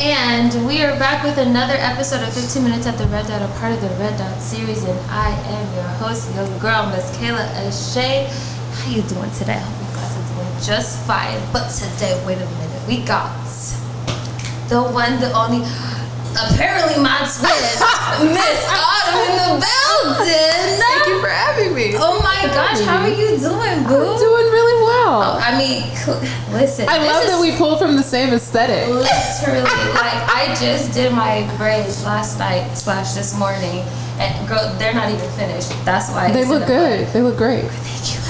And we are back with another episode of 15 Minutes at the Red Dot, a part of the Red Dot series, and I am your host, your girl, Miss Kayla Ashay. How you doing today? I hope you guys are doing just fine. But today, wait a minute, we got the one, the only, apparently my twin, Miss Autumn in the building. Thank you for having me. Oh my gosh, how are you doing, boo? I'm doing really well. Oh, I mean, listen. I love that we pull from the same aesthetic. Literally, like I just did my braids last night / this morning, and girl, they're not even finished. That's why They look good. They look great. Thank you.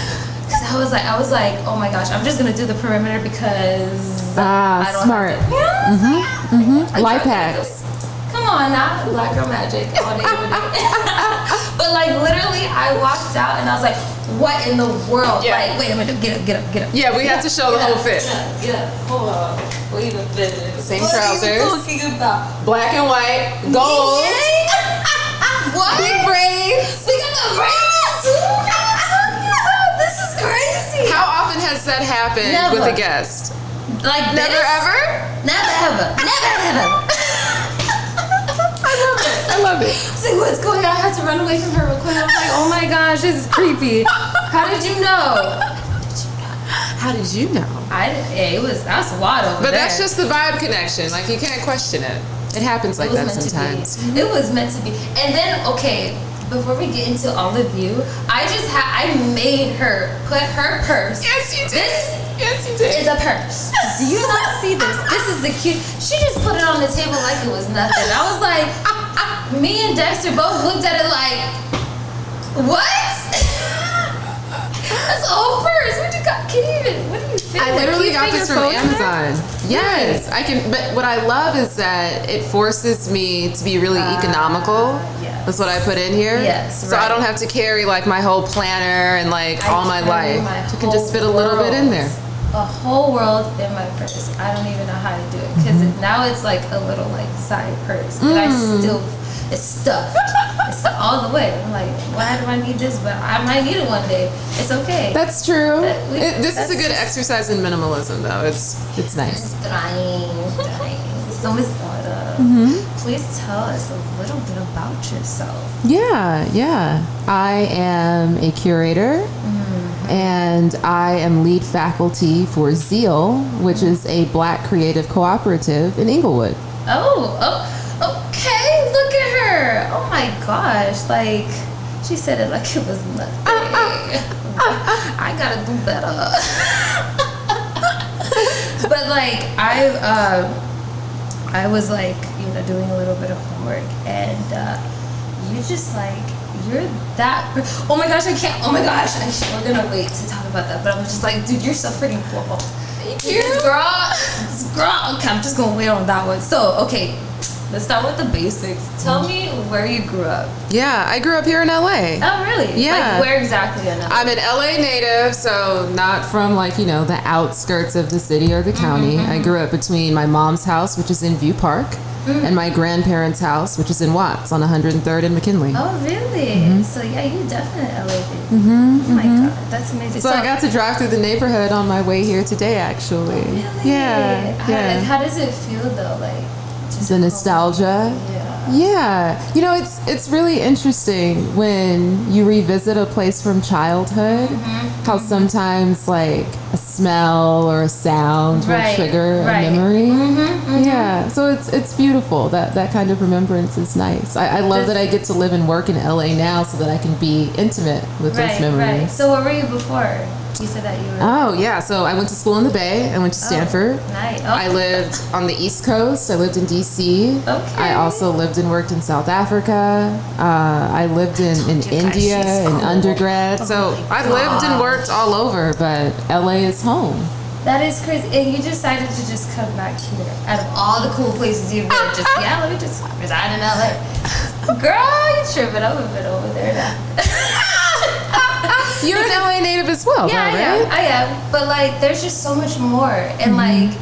Because I was like, oh my gosh, I'm just gonna do the perimeter because I don't smart. have to. Life hacks. Come on now, Black Girl Magic all day, every day. But like literally, I walked out and I was like, what in the world? Yeah. Like, wait a minute, get up. Yeah, we have to show the whole fit. Get up. Hold on. Wait a minute. Same what trousers. What are you talking about? Black and white. Gold. What? Big braids. We got the braids too. This is crazy. How often has that happened with a guest? Like Never this? ever? Never ever. I love it. I was like, what's going on? I had to run away from her real quick. I was like, oh my gosh, this is creepy. How did you know? How did you know? That's wild over But there. that's just the vibe connection. Like, you can't question it. It happens like that sometimes. It was meant to be. And then, okay, before we get into all of you, I made her put her purse. Yes, you did. This is a purse. Do you not see this? This is the cute. She just put it on the table like it was nothing. I was like, me and Dexter both looked at it like, what? That's a whole purse. What do you fit? I literally got this from Amazon. Yes, I can. But what I love is that it forces me to be really economical. Yes. That's what I put in here. Yes. So I don't have to carry like my whole planner and like all my life. You can just fit a little bit in there. A whole world in my purse. I don't even know how to do it because now it's like a little like side purse, but it's stuffed. It's all the way. I'm like, why do I need this? But I might need it one day. It's okay. That's true. This is a good exercise in minimalism, though. It's nice. So Miss Autumn, please tell us a little bit about yourself. Yeah. I am a curator. And I am lead faculty for Zeal, which is a Black creative cooperative in Inglewood. Oh, okay. Look at her. Oh my gosh. Like, she said it like it was nothing. I gotta do better. But like, I was like, doing a little bit of homework, and you just like, you're that. Oh my gosh, I can't. Oh my gosh, we're gonna wait to talk about that. But I'm just like, dude, you're so freaking cool. Thank you, this girl. Okay, I'm just gonna wait on that one. So, okay, let's start with the basics. Tell me where you grew up. Yeah, I grew up here in LA. Oh, really? Yeah. Like, where exactly in LA? I'm an LA native, so not from like, the outskirts of the city or the county. I grew up between my mom's house, which is in View Park, and my grandparents' house, which is in Watts on 103rd and McKinley. Oh, really? So, yeah, you definitely LA baby. Oh, my God. That's amazing. So I got to drive through the neighborhood on my way here today, actually. Oh, really? Yeah. How does it feel, though? Like, just the nostalgia. Yeah. It's really interesting when you revisit a place from childhood, how sometimes like a smell or a sound will trigger a memory. Yeah. So it's beautiful. That kind of remembrance is nice. I love that I get to live and work in LA now so that I can be intimate with those memories. Right. So where were you before? You said that you were... Oh, yeah. So I went to school in the Bay. I went to Stanford. Nice. I lived on the East Coast. I lived in D.C. Okay. I also lived and worked in South Africa. I lived in India in undergrad. So I've lived and worked all over, but L.A. is home. That is crazy. And you decided to just come back here. Out of all the cool places you've been, let me just reside in L.A. Girl, you tripping. I'm a bit over there now. You're an LA native as well, yeah, though, right? I am. But like, there's just so much more, and like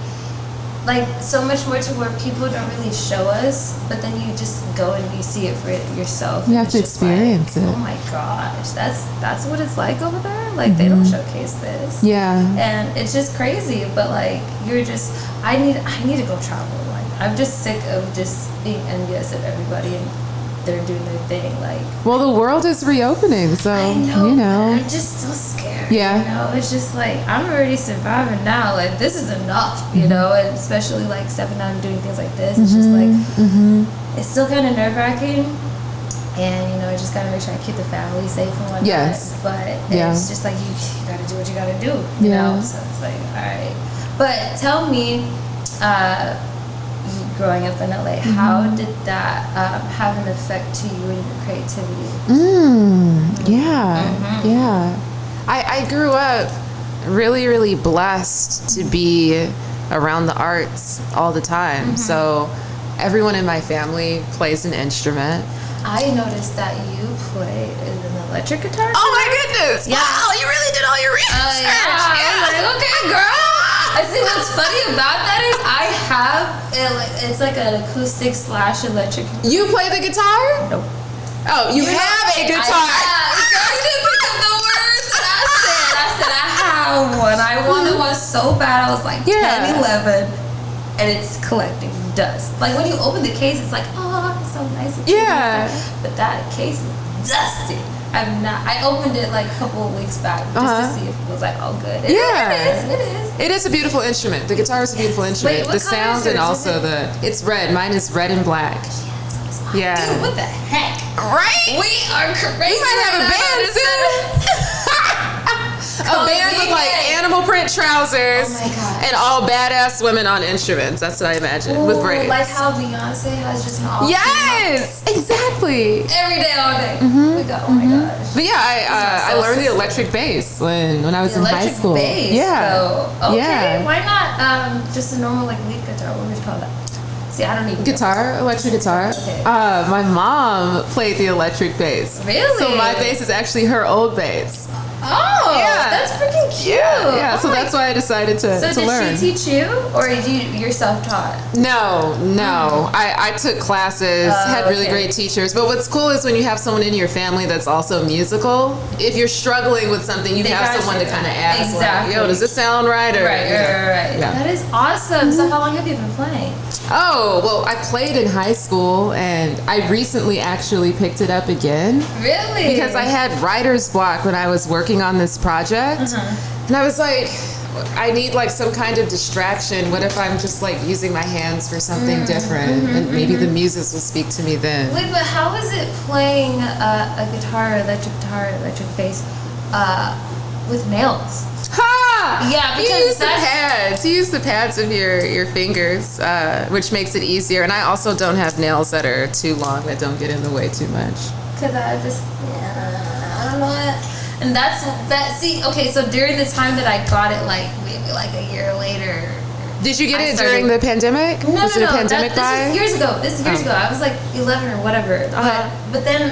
so much more to where people don't really show us. But then you just go and you see it for yourself. You have to experience it. Oh my gosh, that's what it's like over there. Like they don't showcase this. Yeah. And it's just crazy. But like, you're just, I need to go travel. Like I'm just sick of just being envious of everybody and they're doing their thing. Like, well, the world is reopening, so I know, you know. I'm just so scared. Yeah. You know, it's just like I'm already surviving now. Like, this is enough. You know, and especially like stepping out and doing things like this. It's just like it's still kind of nerve wracking. And, you know, just got to make sure I keep the family safe and whatnot. Yes. But it's just like, you got to do what you got to do, you know? So it's like, all right. But tell me, growing up in LA, how did that have an effect to you and your creativity? Yeah. I grew up really, really blessed to be around the arts all the time. So everyone in my family plays an instrument. I noticed that you play an electric guitar. Oh my goodness! Yeah. Wow, you really did all your research. Yeah. I was like, okay, girl. I see what's funny about that is I have it's like an acoustic / electric. You play the guitar? Nope. Oh, you have a guitar. Girl, you didn't pick up the words that I said I have one. I wanted one so bad. I was like 10, 11, and it's collecting dust. Like when you open the case, it's like, oh, it's so nice. And but that case is dusty. I opened it like a couple of weeks back just to see if it was like all good. It is. It is a beautiful instrument. The guitar is a beautiful instrument. Wait, the sound and also it's red. Mine is red and black. Yeah. Dude, what the heck? Right? We are crazy. We might have a band soon. A band with like animal print trousers and all badass women on instruments. That's what I imagine with braids. Like how Beyonce has just an all Yes, exactly. Every day, all day. We go. Oh my gosh. But yeah, I learned the electric bass when I was in high school. Bass, yeah. So, okay. Why not just a normal like lead guitar? What would you call that? See, I don't even electric guitar. Okay. My mom played the electric bass. Really? So my bass is actually her old bass. Oh, that's freaking cute. Yeah. So that's why I decided to learn. So did she teach you, or you're self-taught? No. I took classes, had really great teachers. But what's cool is when you have someone in your family that's also musical. If you're struggling with something, you have someone to kind of ask. Exactly. Like, yo, does this sound right? Or, right. Yeah. That is awesome. So how long have you been playing? Oh, well, I played in high school, and I recently actually picked it up again. Really? Because I had writer's block when I was working on this project. And I was like, I need like some kind of distraction. What if I'm just like using my hands for something different? And maybe the muses will speak to me then. Wait, but how is it playing a guitar, electric bass, with nails? Ha! Yeah, because you use the pads. You use the pads of your fingers, which makes it easier. And I also don't have nails that are too long that don't get in the way too much. Because I don't know what. And see, okay, so during the time that I got it, like maybe like a year later. Did you get it during the pandemic? No, was it a pandemic this is years ago. This is years ago. I was like 11 or whatever. But then,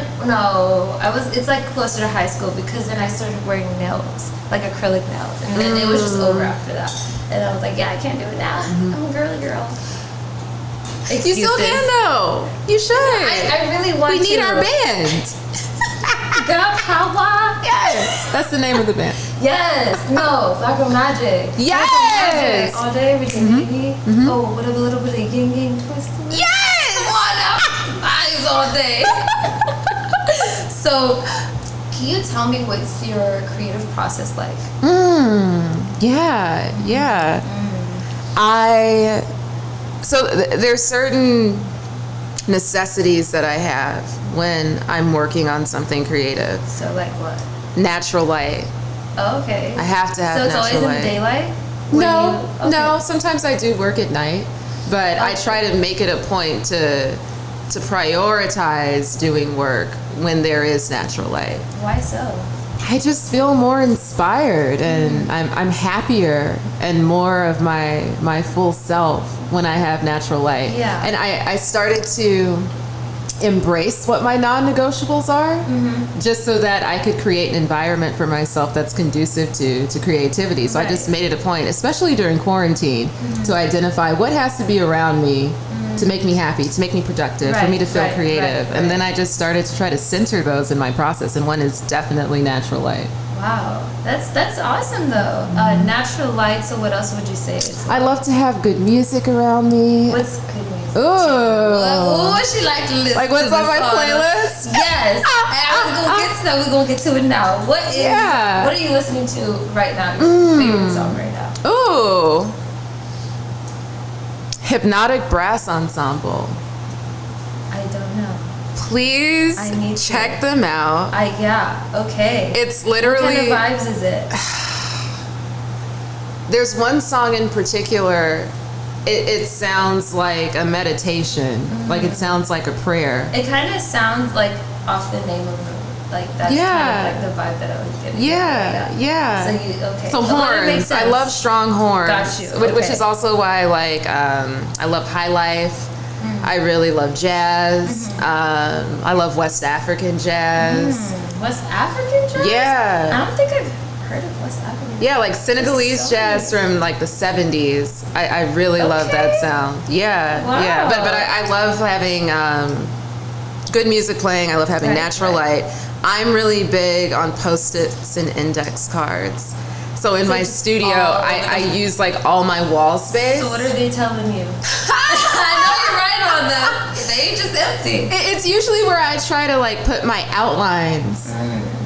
it's like closer to high school because then I started wearing nails, like acrylic nails. And then it was just over after that. And I was like, yeah, I can't do it now. I'm a girly girl. Excuses. You still can though. You should. I really want to. We need our band. Girl power. Yes. That's the name of the band. Yes. No. Black Girl Magic. Yes. Black Girl Magic. All day, every day, baby. Oh, with a little bit of yin yang twist. Yes. Come on now. Vibes all day. So, can you tell me what's your creative process like? Yeah. There's certain necessities that I have when I'm working on something creative. So like what? Natural light. Oh, okay. I have to have natural light. So it's always in the daylight? No. Sometimes I do work at night, but I try to make it a point to prioritize doing work when there is natural light. Why so? I just feel more inspired and I'm happier and more of my full self when I have natural light. Yeah. And I started to embrace what my non-negotiables are just so that I could create an environment for myself that's conducive to creativity. So I just made it a point, especially during quarantine, to identify what has to be around me to make me happy, to make me productive, for me to feel creative. And then I just started to try to center those in my process, and one is definitely natural light. Wow, that's awesome though. Natural light. So what else would you say? I love to have good music around me. What's good music? Ooh. What she like to listen to? Like what's on my playlist? Yes. We're gonna get to it now. What are you listening to right now? Your favorite song right now? Ooh. Hypnotic Brass Ensemble. I don't know. Please check them out. Okay. It's literally... What kind of vibes is it? There's one song in particular, it sounds like a meditation. Like it sounds like a prayer. It kind of sounds like off the name of the... Like that's kind of like the vibe that I was getting. Yeah. So horns. I love strong horns. Got you. Okay. Which is also why I love high life. I really love jazz. I love West African jazz. West African jazz? Yeah. I don't think I've heard of West African jazz. Yeah, like Senegalese jazz from like the 70s. I really love that sound. Yeah. Wow. Yeah. But I love having good music playing. I love having natural light. I'm really big on Post-its and index cards. So in my studio, I use like all my wall space. So what are they telling you? I know you're right on them. They ain't just empty. It's usually where I try to like put my outlines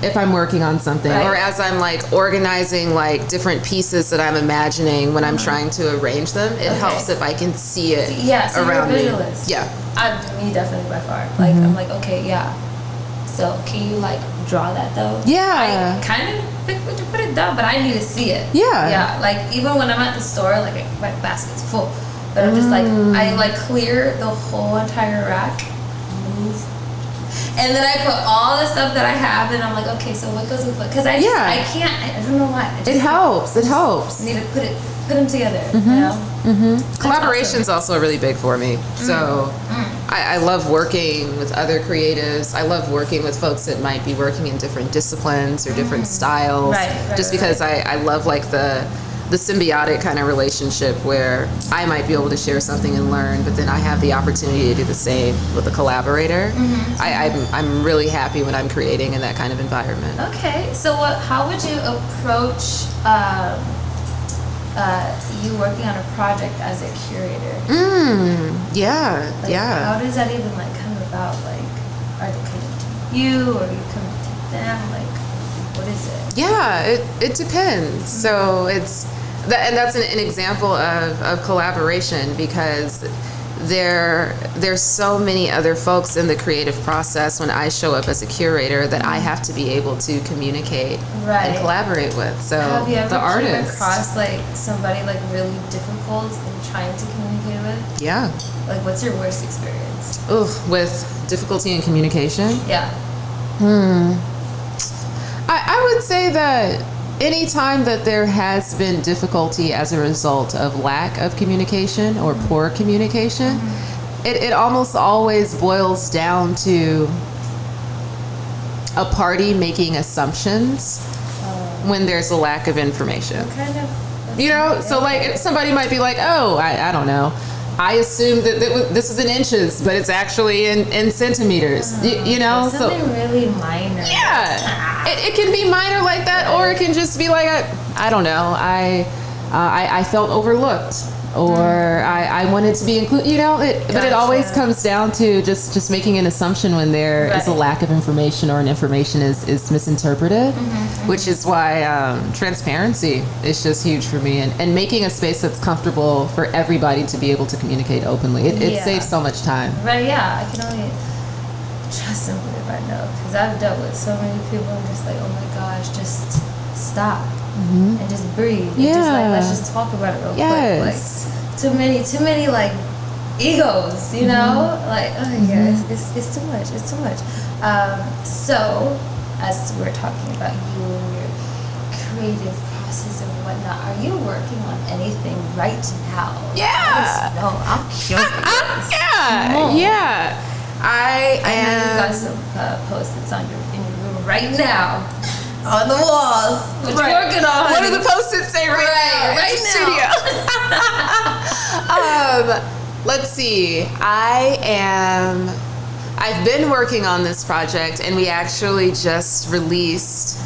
if I'm working on something, or as I'm like organizing like different pieces that I'm imagining when I'm trying to arrange them. It helps if I can see it around you're a visualist. me. Yeah. Me definitely by far. Like I'm like, okay, so can you like draw that though? Yeah. I kind of put it down, but I need to see it. Yeah. Like even when I'm at the store, like my basket's full, but I'm just like I like clear the whole entire rack, move, and then I put all the stuff that I have, and I'm like, okay, so what goes with what? Because I can't. I don't know why. It helps. I need to put them together. You know. Collaboration's also really big for me. So I love working with other creatives. I love working with folks that might be working in different disciplines or different styles. Just because I love like the symbiotic kind of relationship where I might be able to share something and learn, but then I have the opportunity to do the same with a collaborator. I'm really happy when I'm creating in that kind of environment. Okay, so how would you approach you working on a project as a curator? How does that even like come about? Like, are they coming to you, or are you coming to them? Like, what is it? Yeah, it depends. So and that's an example of collaboration, because there's so many other folks in the creative process when I show up as a curator that I have to be able to communicate and collaborate with. So have you ever the came artist across like somebody like really difficult in trying to communicate with? Yeah. Like, what's your worst experience? With difficulty in communication? Yeah. I would say that anytime that there has been difficulty as a result of lack of communication or poor communication, it almost always boils down to a party making assumptions when there's a lack of information. So like somebody might be like, oh, I don't know, I assumed that this is in inches, but it's actually in centimeters. Something really minor. Yeah, it can be minor like that, or it can just be like I don't know. I felt overlooked, or I wanted to be included. But it always comes down to just making an assumption when there is a lack of information, or an information is misinterpreted, which is why transparency is just huge for me, and making a space that's comfortable for everybody to be able to communicate openly. It saves so much time. Right? Yeah, I can only trust somebody if I know, because I've dealt with so many people. I'm just like, oh my gosh, just stop and just breathe. And just like, let's just talk about it real quick. Like too many like egos, you know? Like, it's too much. It's too much. So as we're talking about you and your creative process and whatnot, are you working on anything right now? Yeah. No, I'm curious. Yeah. I know you got some post-its in your room right now on the walls. What you working on? What do the post-its say right now? Right now. Let's see. I've been working on this project, and we actually just released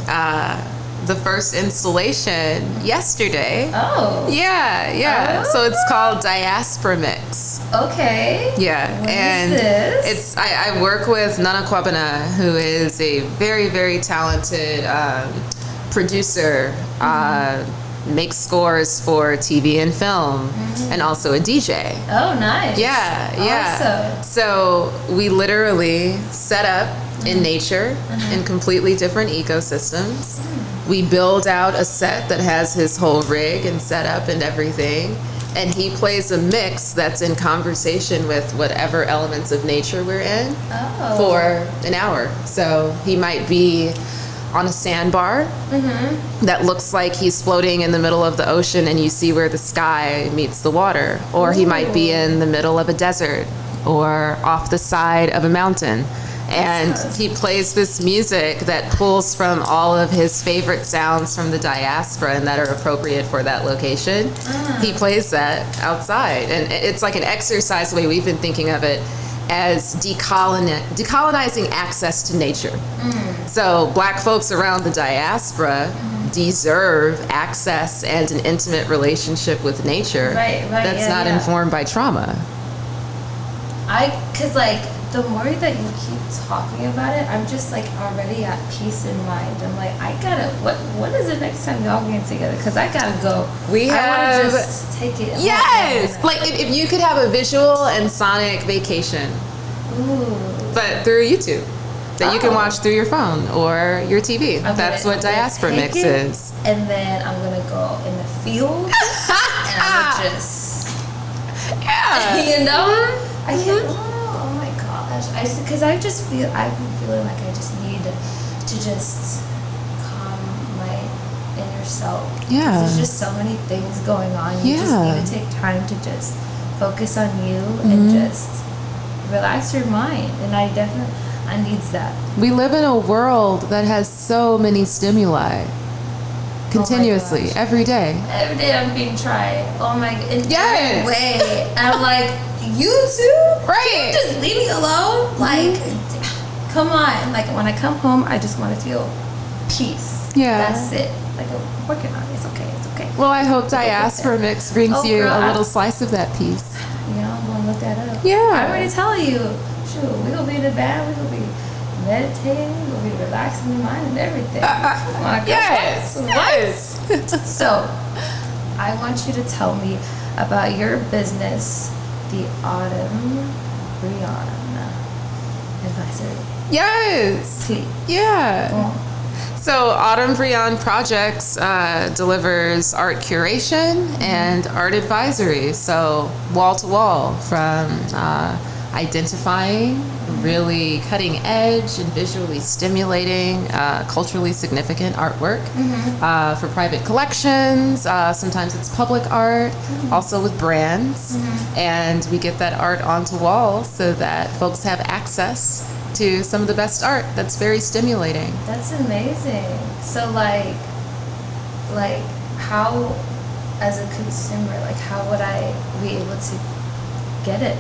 the first installation yesterday. Oh. Yeah. Oh. So it's called Diaspora Mix. Okay. Yeah. What and is this? it's I work with Nana Kwabena, who is a very, very talented producer, makes scores for TV and film, and also a DJ. Oh, nice. Yeah. Awesome. So we literally set up in nature in completely different ecosystems. We build out a set that has his whole rig and setup and everything. And he plays a mix that's in conversation with whatever elements of nature we're in for an hour. So he might be on a sandbar that looks like he's floating in the middle of the ocean and you see where the sky meets the water. Or he might be in the middle of a desert or off the side of a mountain. And he plays this music that pulls from all of his favorite sounds from the diaspora and that are appropriate for that location. He plays that outside. And it's like an exercise, the way we've been thinking of it, as decolonizing access to nature. So Black folks around the diaspora deserve access and an intimate relationship with nature that's not informed by trauma. Because like the more that you keep talking about it, I'm just like already at peace in mind. I'm like, I gotta, what is the next time y'all get together? Because I gotta go. I want to just take it. Yes! Like if you could have a visual and sonic vacation. Ooh. But through YouTube. That you can watch through your phone or your TV. That's what Diaspora Mix is. And then I'm going to go in the field and I'm going to just, you know? I can't, oh my gosh. Because I've been feeling like I just need to just calm my inner self. Yeah. There's just so many things going on. You just need to take time to just focus on you and just relax your mind. And I needs that. We live in a world that has so many stimuli continuously, every day. Every day I'm being tried. Oh my god. In every way. And I'm like, you too? Right. Can you just leave me alone? Like, come on. Like, when I come home, I just want to feel peace. Yeah. That's it. Like, I'm working on it. It's okay. It's okay. Well, I hope Diaspora Mix brings you a little slice of that peace. Yeah, I'm going to look that up. Yeah. I already tell you. Shoot, we're going to be in the bed. We're going to be meditating. We're going to be relaxing the mind and everything. Come on, yes. So, I want you to tell me about your business, the Autumn Breon Advisory. Yes. Please. Yeah. Go on. So Autumn Breon Projects delivers art curation and art advisory. So wall to wall, from identifying really cutting edge and visually stimulating, culturally significant artwork for private collections. Sometimes it's public art, also with brands. And we get that art onto walls so that folks have access to some of the best art that's very stimulating. That's amazing. So like how, as a consumer, like how would I be able to get it?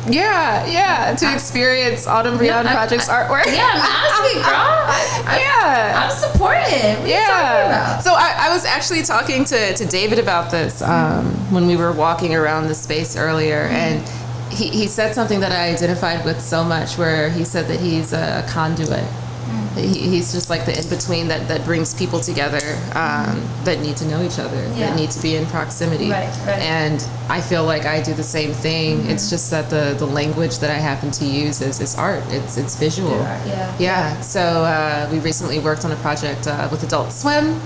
Yeah, to experience Autumn Breon Project's artwork. Yeah, I'm asking, girl. I'm supportive. What are you talking about? So I was actually talking to David about this when we were walking around the space earlier, and he said something that I identified with so much, where he said that he's a conduit. He's just like the in-between that brings people together that need to know each other, that need to be in proximity. Right. And I feel like I do the same thing. It's just that the language that I happen to use is art. It's visual. Yeah. So we recently worked on a project with Adult Swim,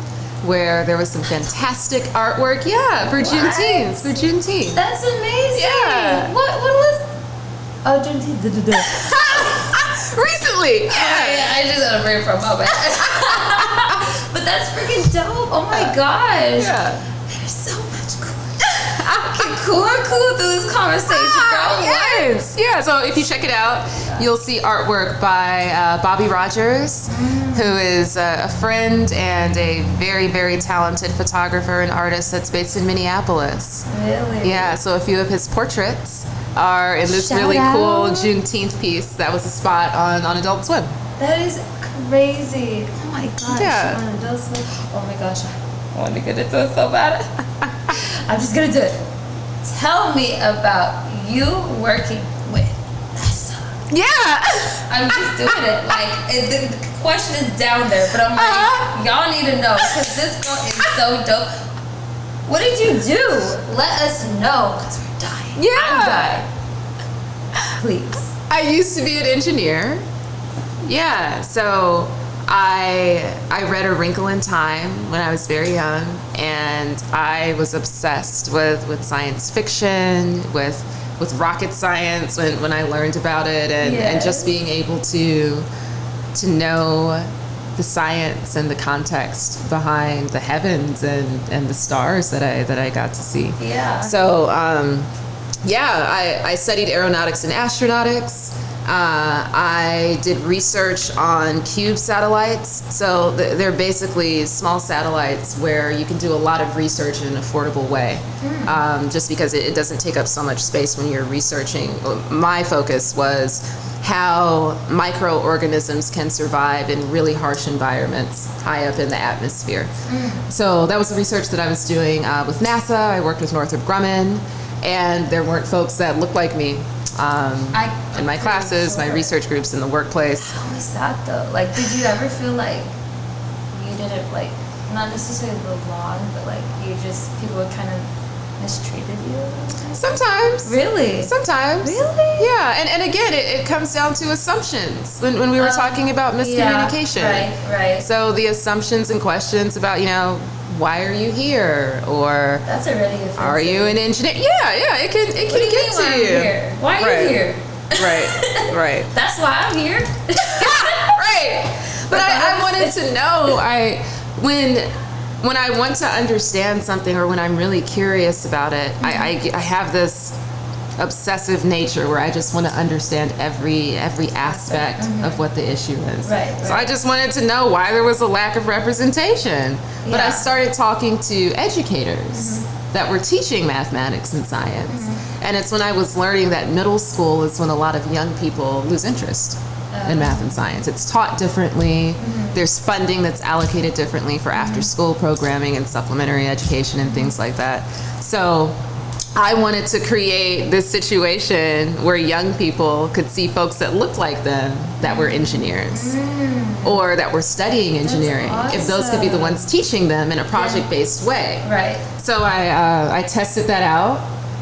where there was some fantastic artwork. For Juneteenth. That's amazing. Yeah. What was? Oh, Juneteenth. Recently. I just got a brain for a moment. But that's freaking dope. Oh my gosh. There's so much cool through this conversation, girl. Yes. Yeah. So if you check it out, you'll see artwork by Bobby Rogers, who is a friend and a very, very talented photographer and artist that's based in Minneapolis. Really? Yeah. So a few of his portraits are in this really cool Juneteenth piece that was a spot on Adult Swim. That is crazy. Oh my gosh. Yeah. Oh my gosh. I want to get into it so bad. I'm just gonna do it. Tell me about you working with NASA. Yeah. I'm just doing it. Like, the question is down there, but I'm like, y'all need to know because this girl is so dope. What did you do? Let us know because we're dying. Yeah. I'm dying. Please. I used to be an engineer. Yeah. So I read A Wrinkle in Time when I was very young, and I was obsessed with science fiction, with rocket science when I learned about it, and just being able to know the science and the context behind the heavens and the stars that I got to see. Yeah. So I studied aeronautics and astronautics. I did research on cube satellites. So they're basically small satellites where you can do a lot of research in an affordable way, just because it doesn't take up so much space when you're researching. My focus was how microorganisms can survive in really harsh environments high up in the atmosphere. So that was the research that I was doing with NASA. I worked with Northrop Grumman, and there weren't folks that looked like me in my classes, my research groups, in the workplace. How was that though? Like, did you ever feel like you didn't, like, not necessarily belong, but like people were kind of mistreated you? Sometimes. Really? Sometimes. Really? Yeah, and again, it comes down to assumptions when we were talking about miscommunication. Yeah, right. So the assumptions and questions about, why are you here? Or that's a really offensive. Are you an engineer? Yeah, it can get to you. Why are you here? Right. That's why I'm here. Right. But I wanted to know, when I want to understand something, or when I'm really curious about it, I have this obsessive nature where I just want to understand every aspect of what the issue is. Right. So I just wanted to know why there was a lack of representation. But I started talking to educators that were teaching mathematics and science. And it's when I was learning that middle school is when a lot of young people lose interest in math and science. It's taught differently. There's funding that's allocated differently for after-school programming and supplementary education and things like that. So I wanted to create this situation where young people could see folks that looked like them that were engineers or that were studying engineering, if those could be the ones teaching them in a project-based way. Right. So I tested that out.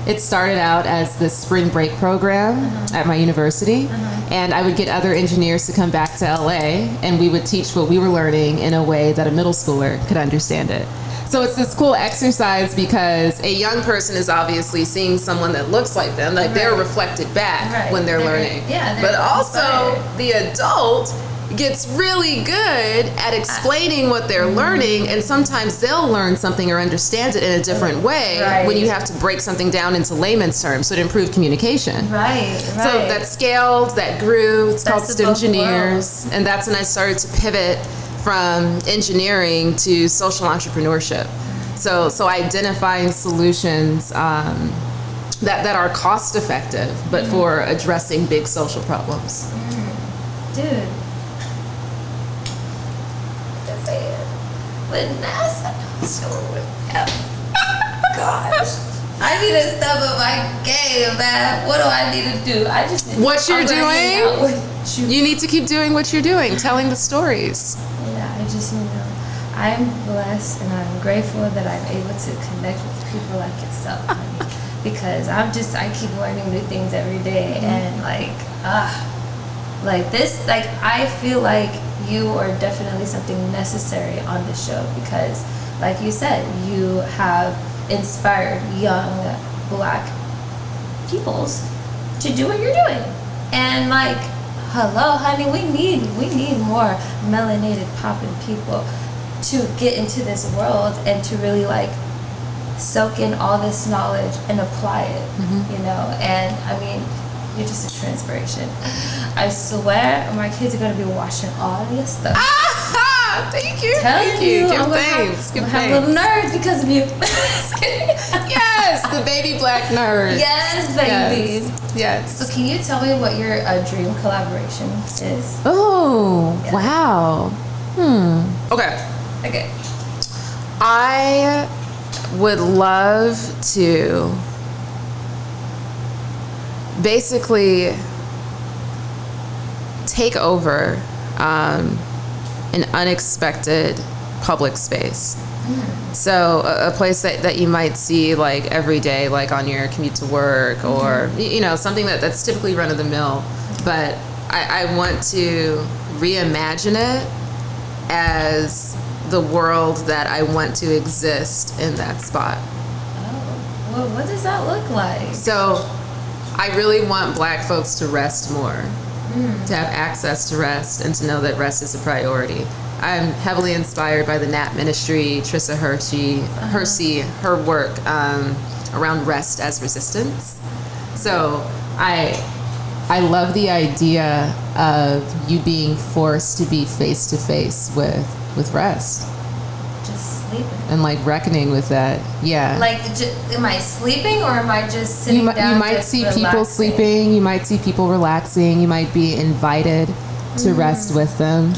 It started out as the spring break program at my university, and I would get other engineers to come back to LA, and we would teach what we were learning in a way that a middle schooler could understand it. So it's this cool exercise because a young person is obviously seeing someone that looks like them, like they're reflected back when they're learning. Yeah, but also the adult gets really good at explaining what they're learning, and sometimes they'll learn something or understand it in a different way when you have to break something down into layman's terms, so it improved communication. Right. So that scaled, that grew, it's called STEM Engineers, and that's when I started to pivot from engineering to social entrepreneurship. So identifying solutions that are cost effective, but for addressing big social problems. Dude. With NASA, gosh, I need to step up my game, man. What do I need to do? I just what you're doing. You need to keep doing what you're doing, telling the stories. Yeah, I'm blessed and I'm grateful that I'm able to connect with people like yourself, honey, because I keep learning new things every day, and like this, like I feel like you are definitely something necessary on the show because, like you said, you have inspired young Black peoples to do what you're doing. And like, hello, honey, we need more melanated popping people to get into this world and to really like soak in all this knowledge and apply it, And I mean, you're just a true inspiration. I swear my kids are going to be watching all your stuff. Thank you. Thank you. Give thanks. I'm going to have little nerds because of you. Yes, the baby black nerd. Yes, baby. Yes. So can you tell me what your dream collaboration is? Oh, wow. Okay. Okay. I would love to basically take over an unexpected public space. So a place that you might see like every day, like on your commute to work, or something that's typically run of the mill, but I want to reimagine it as the world that I want to exist in that spot. Oh, well, what does that look like? So I really want Black folks to rest more, to have access to rest, and to know that rest is a priority. I'm heavily inspired by the Nap Ministry, Trissa Hersey, her work around rest as resistance. So I love the idea of you being forced to be face to face with rest. Just sleeping. And like reckoning with that. Yeah. Like, am I sleeping or am I just sitting down? You might see people sleeping. You might see people relaxing. You might be invited to rest with them.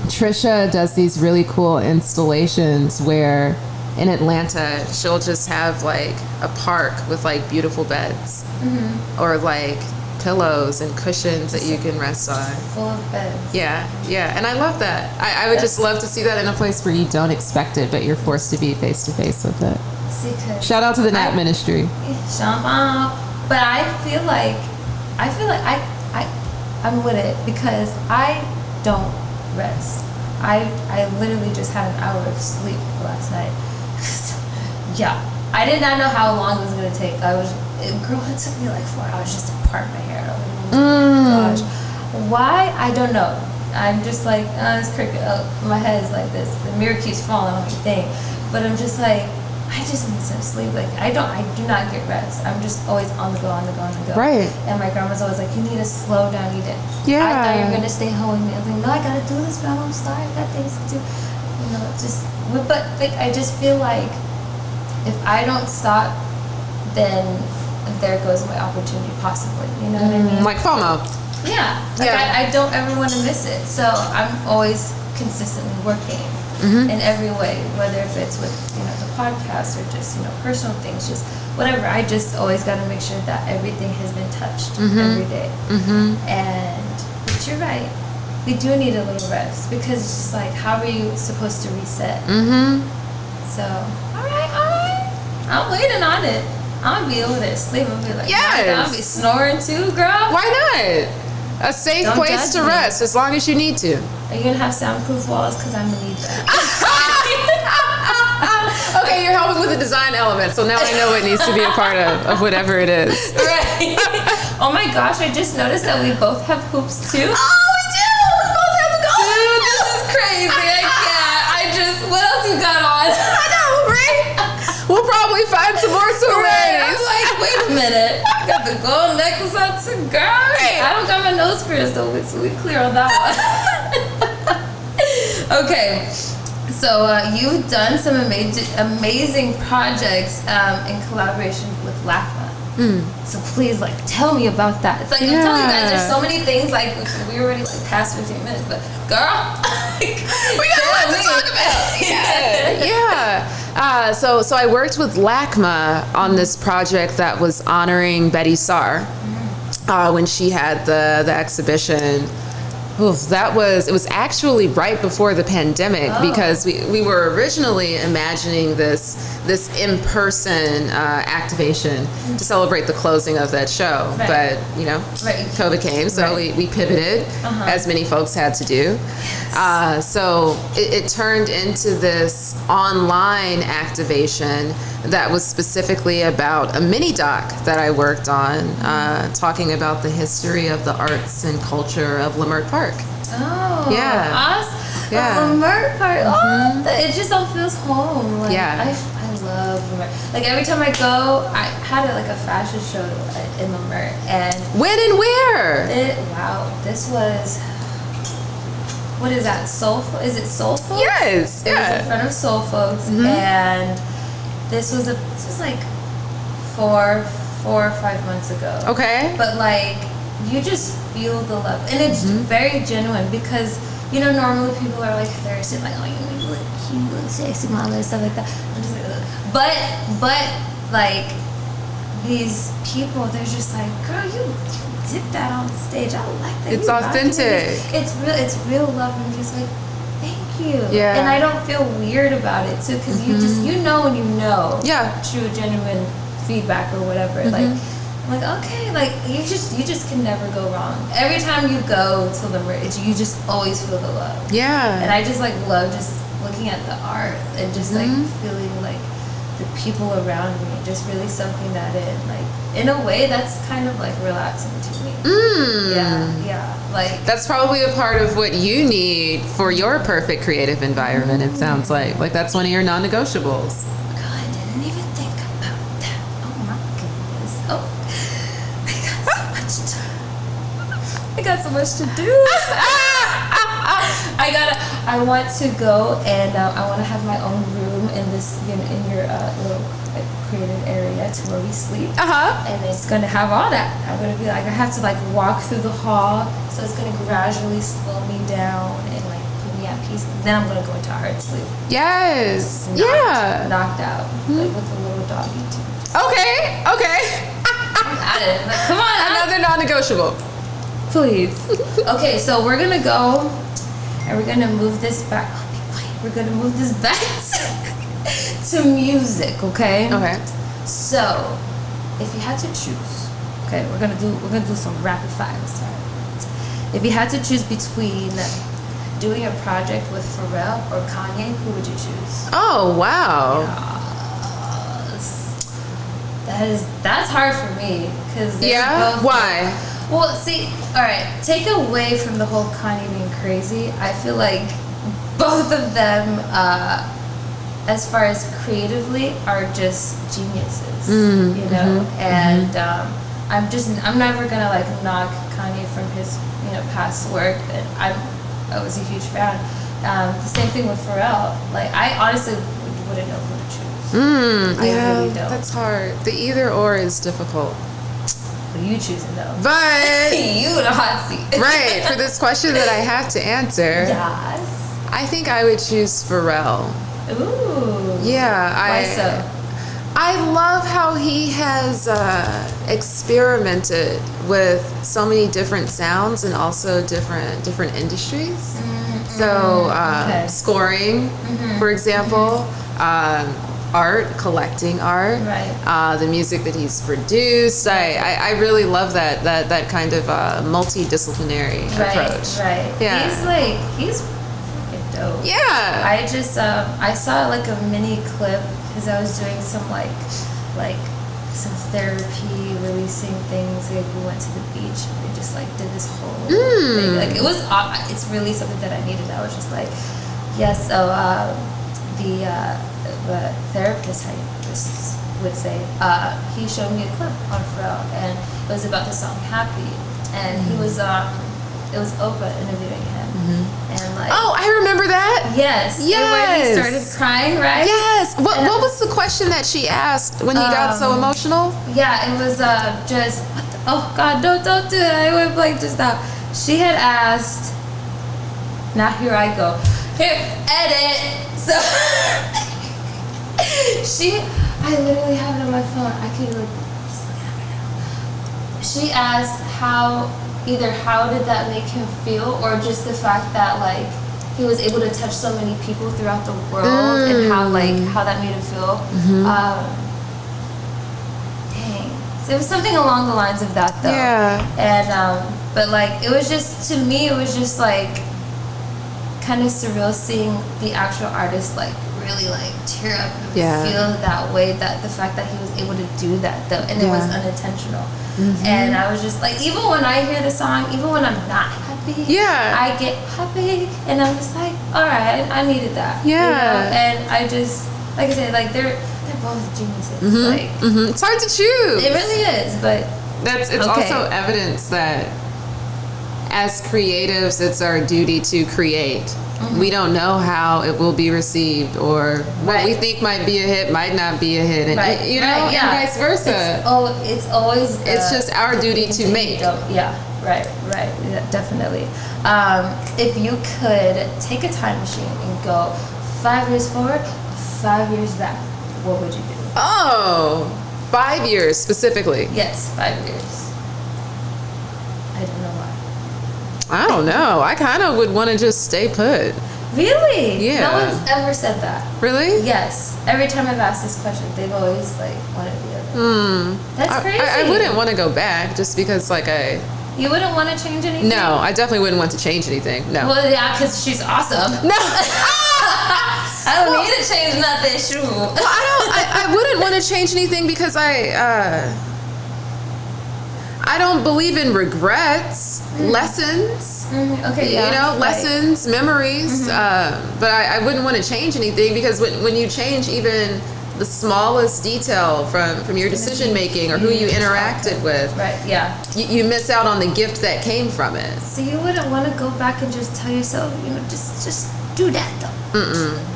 Trisha does these really cool installations where in Atlanta she'll just have like a park with like beautiful beds or like pillows and cushions that you can rest on. Full of beds. Yeah. And I love that. I would just love to see that in a place where you don't expect it, but you're forced to be face to face with it. Shout out to the Nap Ministry. Shout out. But I feel like I'm with it because I don't rest. I literally just had an hour of sleep last night. Yeah. I did not know how long it was going to take. It took me like 4 hours just to part my hair. Oh my gosh. Why? I don't know. I'm just like, it's cricket. My head is like this. The mirror keeps falling on my thing. But I'm just like, I just need some sleep. Like, I do not get rest. I'm just always on the go. Right. And my grandma's always like, you need to slow down. I thought you were going to stay home with me. I was like, no, I got to do this, grandma. I'm sorry. I got things to do. But like, I just feel like if I don't stop, then there goes my opportunity possibly. You know what I mean? Like FOMO. Yeah. I don't ever want to miss it. So I'm always consistently working in every way, whether if it's with the podcast or just personal things, just whatever. I just always got to make sure that everything has been touched every day. But you're right, we do need a little rest because it's just like, how are you supposed to reset? So all right, I'm waiting on it. I'm gonna be over there sleeping. I'm gonna be like, I'm gonna be snoring too, girl. Why not? A safe place to rest as long as you need to. Are you gonna have soundproof walls? Because I'm gonna need that. Okay, you're helping with the design element, so now I know it needs to be a part of whatever it is. Right. Oh my gosh, I just noticed that we both have hoops too. Oh, we do! We both have the gold. Dude, this is crazy. I can't. What else you got on? I know, right? We'll probably find some more sororities. I'm like, wait a minute. I got the gold necklace on too, girl. Hey. I don't got my nose pierced though, so we clear on that one. Okay. So you've done some amazing projects in collaboration with LACMA. So please, tell me about that. It's like, I'm telling you guys, there's so many things, we already, past 15 minutes, but girl, we got a lot to talk about. Yeah. So I worked with LACMA on this project that was honoring Betty Saar when she had the exhibition. It was actually right before the pandemic because we were originally imagining this in-person activation to celebrate the closing of that show. But, COVID came, so we pivoted, as many folks had to do. So it turned into this online activation that was specifically about a mini doc that I worked on, talking about the history of the arts and culture of Leimert Park. Oh, yeah, awesome. yeah. Leimert Park. Oh, it just all feels home. Yeah, I love Leimert. Every time I go, I had a fashion show in Leimert, and when and where? This was. What is that? Is it Soul Folks? Yes. It was in front of Soul Folks, and this was 4 or 5 months ago. Okay. But like, you just feel the love, and it's very genuine because normally people are like thirsty, like, oh, you look cute, you look sexy, mama, and stuff like that. I'm just like, ugh. But like these people, they're just like, girl, you did that on stage. I like that. It's authentic. It's real love. I'm just like, thank you. Yeah. And I don't feel weird about it too, because you just when you know. Yeah. True, genuine feedback or whatever. Like, I'm like, okay, like you just can never go wrong. Every time you go to the merch, you just always feel the love. Yeah. And I just like love just looking at the art and just like feeling like the people around me, just really soaking that in. Like, in a way, that's kind of like relaxing to me. Yeah. Like, that's probably a part of what you need for your perfect creative environment. It sounds like that's one of your non-negotiables. God, I didn't even think about that. Oh my goodness. Oh, I got so much to do. I want to go and I want to have my own room in this, in your little creative area to where we sleep. And it's going to have all that. I'm going to be like, I have to like walk through the hall, so it's going to gradually slow me down and like put me at peace. Then I'm going to go into hard sleep. Yes. Knocked out, like with a little doggy too. Okay. Got it. Like, come on. Another non-negotiable. Please. Okay, so we're gonna go and we're gonna move this back. Oh, be quiet. We're gonna move this back to music, okay? Okay. So, if you had to choose, okay, we're gonna do some rapid fires. Right? If you had to choose between doing a project with Pharrell or Kanye, who would you choose? Oh wow. Yes. That's hard for me because both. Why? Well, see, all right, take away from the whole Kanye being crazy, I feel like both of them, as far as creatively, are just geniuses, and I'm never gonna like knock Kanye from his, past work, and I was a huge fan. The same thing with Pharrell. Like, I honestly wouldn't know who to choose. I really don't. That's hard. The either or is difficult. You choosing though. But you in a hot seat. Right, for this question that I have to answer. Yes. I think I would choose Pharrell. Ooh. Yeah. Why so? I love how he has experimented with so many different sounds and also different industries. So scoring, for example, art, collecting art, right. The music that he's produced. I really love that kind of multidisciplinary approach. Right. Yeah. He's freaking dope. Yeah. I just I saw like a mini clip because I was doing some like some therapy, releasing things. Like, we went to the beach and we just like did this whole thing. Like, it's really something that I needed. I was just like, yes. So the therapist I just would say, he showed me a clip on Pharrell, and it was about the song Happy, and he was it was Oprah interviewing him, and like, oh, I remember that. Yes. And when he started crying, right? Yes. What was the question that she asked when he got so emotional? Yeah, it was just, what the, oh God, don't do it. I went blank just now. She had asked, now here I go. Here, edit. So I literally have it on my phone. I could like just look at it right now. She asked how did that make him feel, or just the fact that like he was able to touch so many people throughout the world, and how that made him feel. Dang, so it was something along the lines of that though. Yeah. And but like it was just, to me it was just like kind of surreal seeing the actual artist like really like tear up and feel that way, that the fact that he was able to do that though, and it was unintentional. And I was just like, even when I hear the song, even when I'm not happy, I get happy, and I'm just like, all right, I needed that. And I just, like I said, like they're both geniuses. Like it's hard to choose. It really is, but it's also evidence that as creatives, it's our duty to create. We don't know how it will be received, or what we think might be a hit might not be a hit, and you know, and vice versa. It's always it's just our duty to make. Yeah, right, yeah, definitely. If you could take a time machine and go 5 years forward, 5 years back, what would you do? Oh, 5 years specifically. Yes, 5 years. I don't know why. I don't know. I kind of would want to just stay put. Really? Yeah. No one's ever said that. Really? Yes. Every time I've asked this question, they've always like wanted to be other. That's crazy. I wouldn't want to go back just because You wouldn't want to change anything? No, I definitely wouldn't want to change anything. No. Well, yeah, because she's awesome. No. I don't need to change nothing. Shoot. Well, I wouldn't want to change anything because I don't believe in regrets, lessons. Okay, yeah. You know, lessons, memories. But I wouldn't want to change anything because when you change even the smallest detail from your decision making or who you interacted with, right? Yeah. You miss out on the gift that came from it. So you wouldn't want to go back and just tell yourself, you know, just do that though.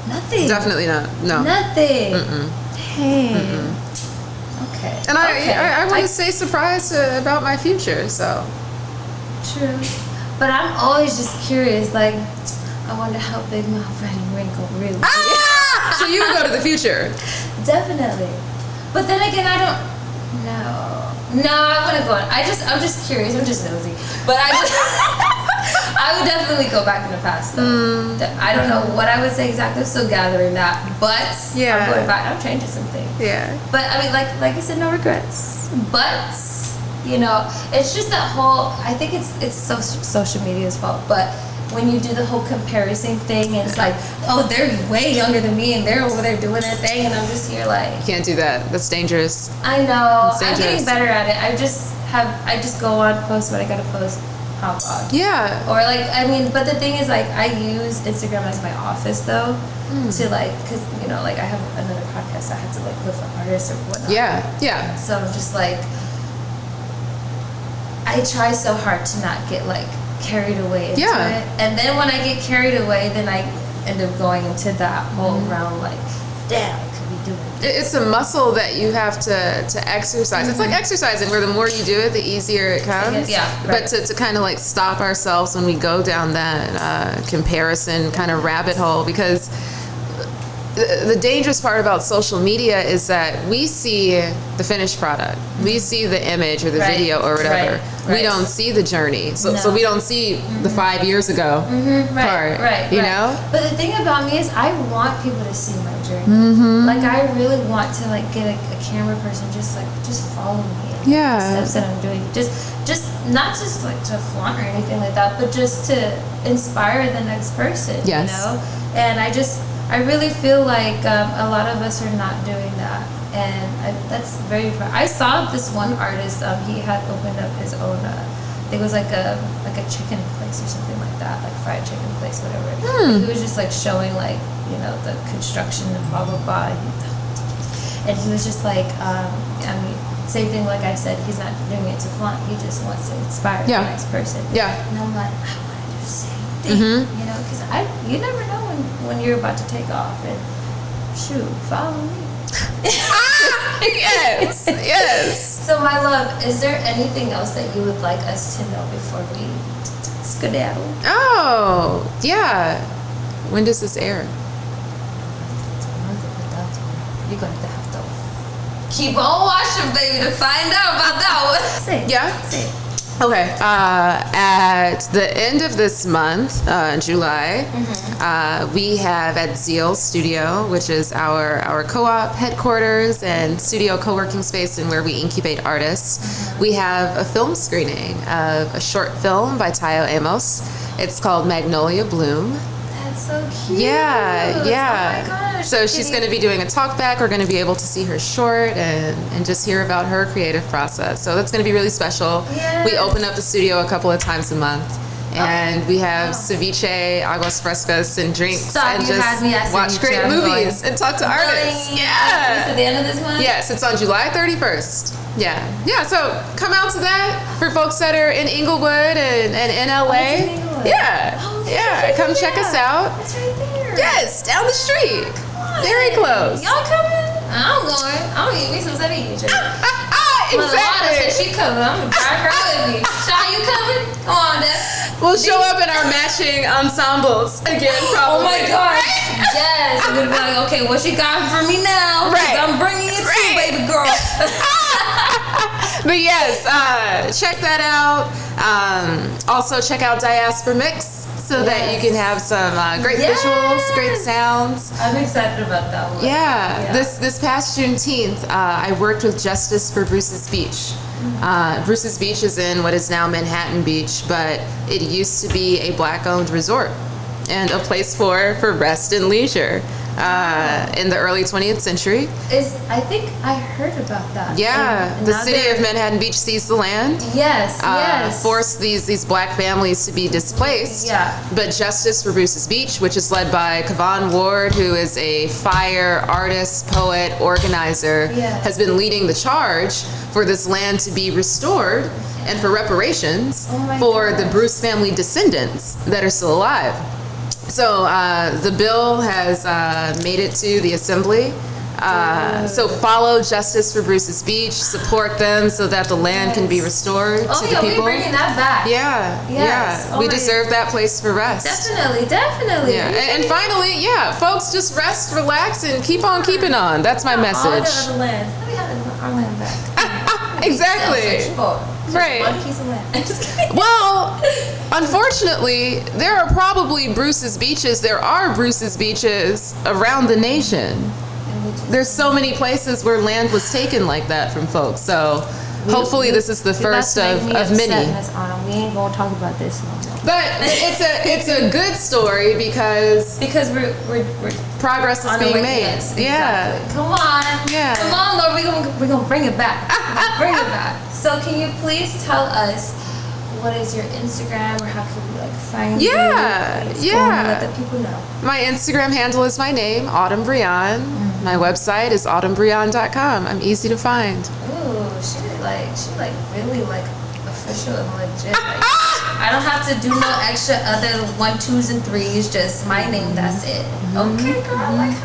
Nothing. Definitely not. No. Nothing. Dang. Okay. And I want to stay surprised about my future. So. True. But I'm always just curious. Like, I wonder how big my wedding ring will really be. So you would go to the future. Definitely. But then again, I don't. No, I wouldn't go. I'm just curious. I'm just nosy. But I would definitely go back in the past though. I don't know what I would say exactly. I'm still gathering that. But I'm going back. I'm changing some things. Yeah. But I mean, like you said, no regrets. But you know, it's just that whole. I think it's social media's fault. But when you do the whole comparison thing, and it's like, oh, they're way younger than me, and they're over there doing their thing, and I'm just here like. You can't do that. That's dangerous. I know. It's dangerous. I'm getting better at it. I just go on, post what I gotta post. Hop on. Yeah. Or like, I mean, but the thing is, like, I use Instagram as my office though, to like, cause you know, like I have another podcast, so I have to like look for artists or whatnot. Yeah. So I'm just like, I try so hard to not get like carried away into it, and then when I get carried away, then I end up going into that whole realm like, damn, I could be doing this. It's a muscle that you have to exercise. It's like exercising, where the more you do it, the easier it comes. Yeah, right. But to kind of like stop ourselves when we go down that comparison kind of rabbit hole, because the dangerous part about social media is that we see the finished product. We see the image or the video or whatever. We don't see the journey. So we don't see the 5 years ago part. You know? But the thing about me is I want people to see my journey. Like I really want to like get a camera person just follow me. Yeah. The steps that I'm doing. Just not just like to flaunt or anything like that, but just to inspire the next person. Yes. You know? And I really feel like a lot of us are not doing that, and that's very. I saw this one artist. He had opened up his own. I think it was like a chicken place or something like that, like fried chicken place, whatever. And he was just like showing like the construction and blah blah blah. And he was just like, I mean, same thing. Like I said, he's not doing it to flaunt. He just wants to inspire the next person. Yeah. And I'm like, I want to do the same thing, because you never know when you're about to take off, and shoot, follow me. Yes. So my love, is there anything else that you would like us to know before we skedaddle? Oh, yeah. When does this air? You're going to have to keep on watching, baby, to find out about that one. Say it. Okay, at the end of this month, July, we have at Zeal Studio, which is our co-op headquarters and studio co-working space and where we incubate artists, we have a film screening of a short film by Tayo Amos. It's called Magnolia Bloom. That's so cute. Yeah. Oh my gosh. So she's going to be doing a talk back. We're going to be able to see her short and just hear about her creative process. So that's going to be really special. Yes. We open up the studio a couple of times a month. and we have ceviche, aguas frescas, and drinks, Stop, and you had me at just watch ceviche. great I'm movies going. and talk to artists. It's Yeah. at the end of this month? Yes, it's on July 31st. Yeah. So come out to that for folks that are in Inglewood and in LA. Oh, it's in Inglewood. Yeah. Oh, Yeah. Come check us out. It's right there. Yes, down the street. Very close. Y'all coming? I'm going. I'm gonna get me some ceviche. Exactly. Said she coming. I'm gonna drive her with me. Shy, you coming? Come on, Dad. We'll show up in our matching ensembles again, probably. Oh my gosh. Yes. I'm gonna be like, okay, what she got for me now? 'Cause Right. I'm bringing it too, baby girl. But yes, check that out. Also, check out Diaspora Mix so that you can have some great visuals, great sounds. I'm excited about that one. Yeah. This past Juneteenth, I worked with Justice for Bruce's Beach. Bruce's Beach is in what is now Manhattan Beach, but it used to be a Black-owned resort and a place for rest and leisure in the early 20th century. I think I heard about that. Yeah, And the now city they're- of Manhattan Beach seized the land. Yes. Forced these black families to be displaced. Yeah. But Justice for Bruce's Beach, which is led by Kavon Ward, who is a fire artist, poet, organizer, has been leading the charge for this land to be restored and for reparations for the Bruce family descendants that are still alive. So the bill has made it to the assembly. So follow Justice for Bruce's Beach, support them so that the land can be restored to the people. We're bringing that back. Yeah. We deserve that place for rest. Definitely. Yeah. And finally, folks, just rest, relax, and keep on keeping on. That's my message. All the other lands. Let me have our land back. Exactly. Right. One piece of land. Just kidding. Well, unfortunately, there are probably Bruce's beaches. There are Bruce's beaches around the nation. There's so many places where land was taken like that from folks. So hopefully this is the first of many. We ain't gonna talk about this no more. But it's a good story because we're progress is being made. Yes, exactly. Come on. Yeah. Come on, Lord. We're gonna bring it back. Bring it back. So can you please tell us what is your Instagram or how can we find you? Let the people know. My Instagram handle is my name, Autumn Breon. My website is autumnbreon.com. I'm easy to find. Ooh, she really official and legit. I don't have to do no extra other 1, 2s, and 3s. Just my name. That's it. Okay, girl. I like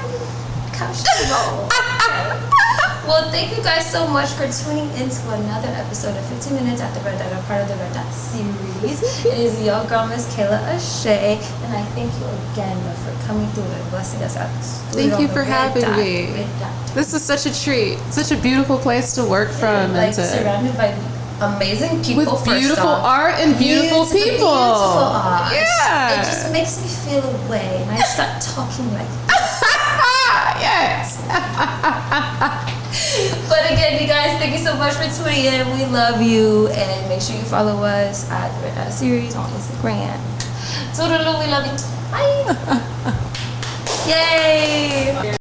how she roll. Okay. Well, thank you guys so much for tuning into another episode of 15 Minutes at the Red Dot, a part of the Red Dot series. It is your girl, Miss Kayla O'Shea, and I thank you again for coming through and blessing us out. Thank you for having me. This is such a treat. Such a beautiful place to work from. Surrounded by amazing people. With beautiful art and beautiful people. Beautiful art. Yeah. It just makes me feel away, and I start talking like this. Yes. But again, you guys, thank you so much for tuning in. We love you, and make sure you follow us at the Red Dot Series on Instagram. Toodaloo, we love you. Bye. Yay.